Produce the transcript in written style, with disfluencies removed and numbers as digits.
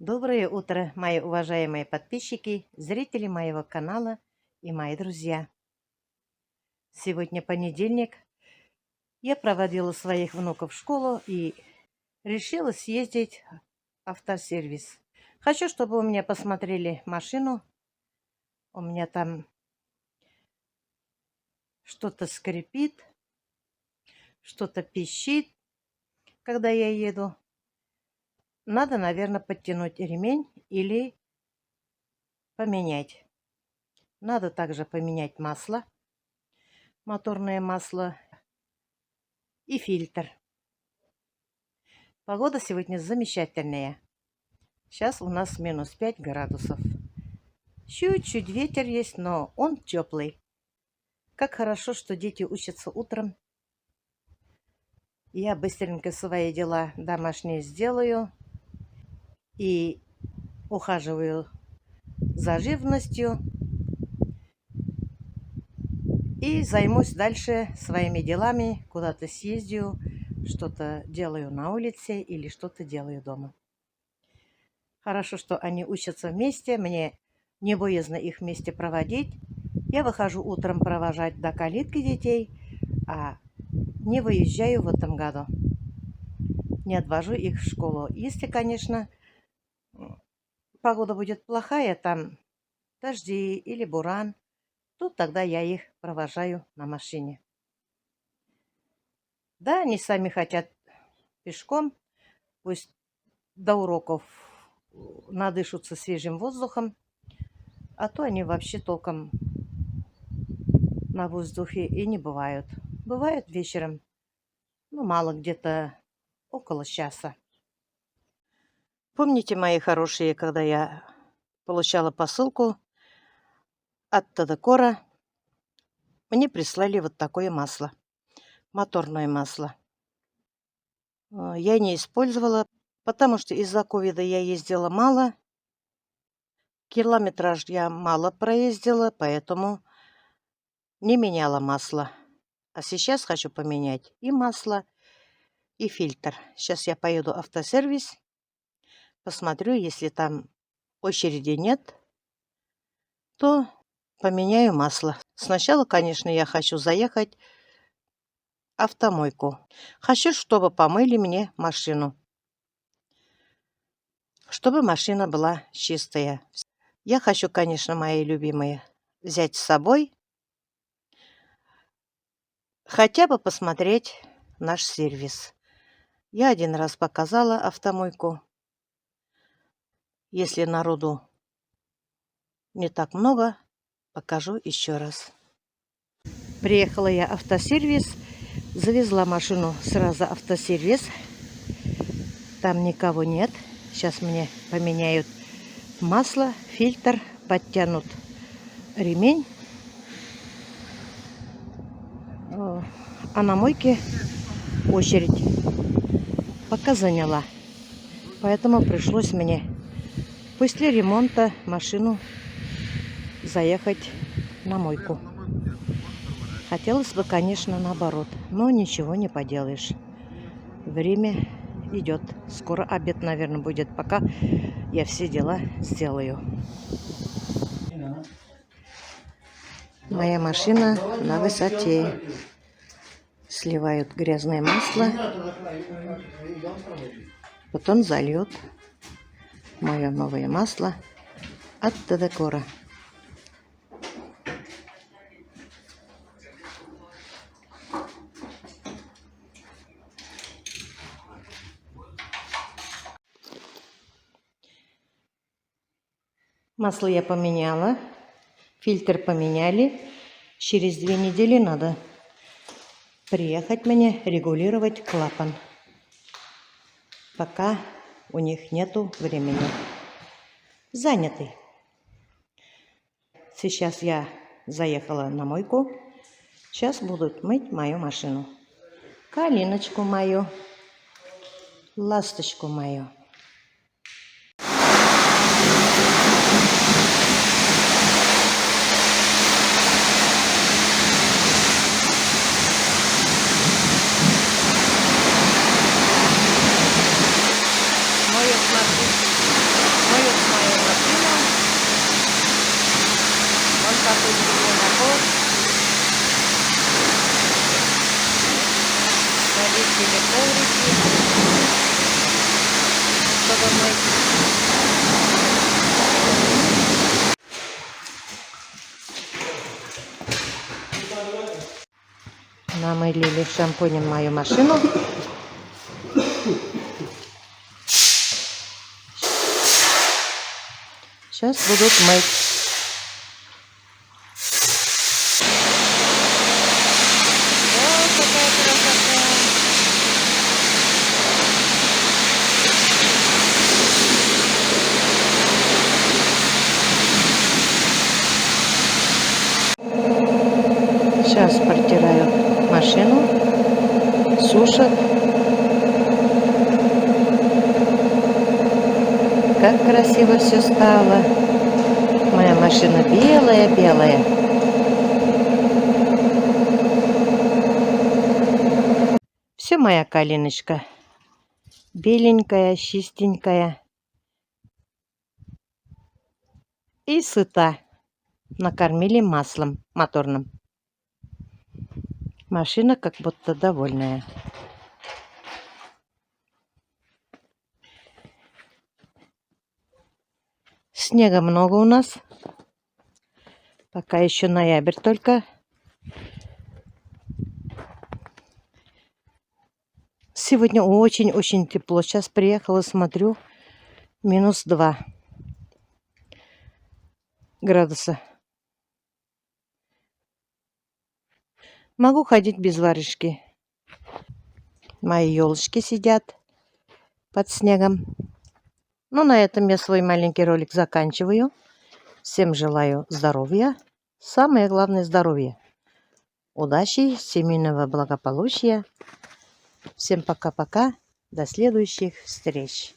Доброе утро, мои уважаемые подписчики, зрители моего канала и мои друзья. Сегодня понедельник. Я проводила своих внуков в школу и решила съездить в автосервис. Хочу, чтобы у меня посмотрели машину. У меня там что-то скрипит, что-то пищит, когда я еду. Надо, наверное, подтянуть ремень или поменять. Надо также поменять масло, моторное масло и фильтр. Погода сегодня замечательная. Сейчас у нас минус 5 градусов. Чуть-чуть ветер есть, но он теплый. Как хорошо, что дети учатся утром. Я быстренько свои дела домашние сделаю и ухаживаю за живностью. И займусь дальше своими делами, куда-то съездю, что-то делаю на улице или что-то делаю дома. Хорошо, что они учатся вместе, мне не боязно их вместе проводить. Я выхожу утром провожать до калитки детей, а не выезжаю в этом году. Не отвожу их в школу. Если, конечно, погода будет плохая, там дожди или буран, то тогда я их провожаю на машине. Да, они сами хотят пешком, пусть до уроков надышутся свежим воздухом, а то они вообще толком на воздухе и не бывают. Бывают вечером, мало, где-то около часа. Помните, мои хорошие, когда я получала посылку от Тедекора, мне прислали вот такое масло, моторное масло. Я не использовала, потому что из-за ковида я ездила мало, километраж я мало проездила, поэтому не меняла масло. А сейчас хочу поменять и масло, и фильтр. Сейчас я поеду в автосервис, посмотрю, если там очереди нет, то поменяю масло. Сначала, конечно, я хочу заехать в автомойку. Хочу, чтобы помыли мне машину. Чтобы машина была чистая. Я хочу, конечно, мои любимые, взять с собой. Хотя бы посмотреть наш сервис. Я один раз показала автомойку. Если народу не так много, покажу еще раз. Приехала я в автосервис, завезла машину сразу в автосервис. Там никого нет. Сейчас мне поменяют масло, фильтр, подтянут ремень. А на мойке очередь пока заняла. Поэтому пришлось мне после ремонта машину заехать на мойку. Хотелось бы, конечно, наоборот, но ничего не поделаешь. Время идет. Скоро обед, наверное, будет, пока я все дела сделаю. Моя машина на высоте. Сливают грязное масло, потом зальют мое новое масло от Тедекора. Масло я поменяла, фильтр поменяли. Через 2 недели надо приехать мне регулировать клапан. Пока у них нету времени. Заняты. Сейчас я заехала на мойку. Сейчас будут мыть мою машину. Калиночку мою. Ласточку мою. Моют машину. намылили шампунем мою машину. Сейчас будут мыть. О, какая красота! Сейчас протираю машину, сушат. Как красиво все стало. Моя машина белая-белая. Все моя калиночка. Беленькая, чистенькая. И сыта. Накормили маслом моторным. Машина как будто довольная. Снега много у нас. Пока еще ноябрь только. Сегодня очень-очень тепло. Сейчас приехала, смотрю, -2 градуса. Могу ходить без варежки. Мои елочки сидят под снегом. Ну, на этом я свой маленький ролик заканчиваю. Всем желаю здоровья. Самое главное — здоровье. Удачи, семейного благополучия. Всем пока-пока. До следующих встреч.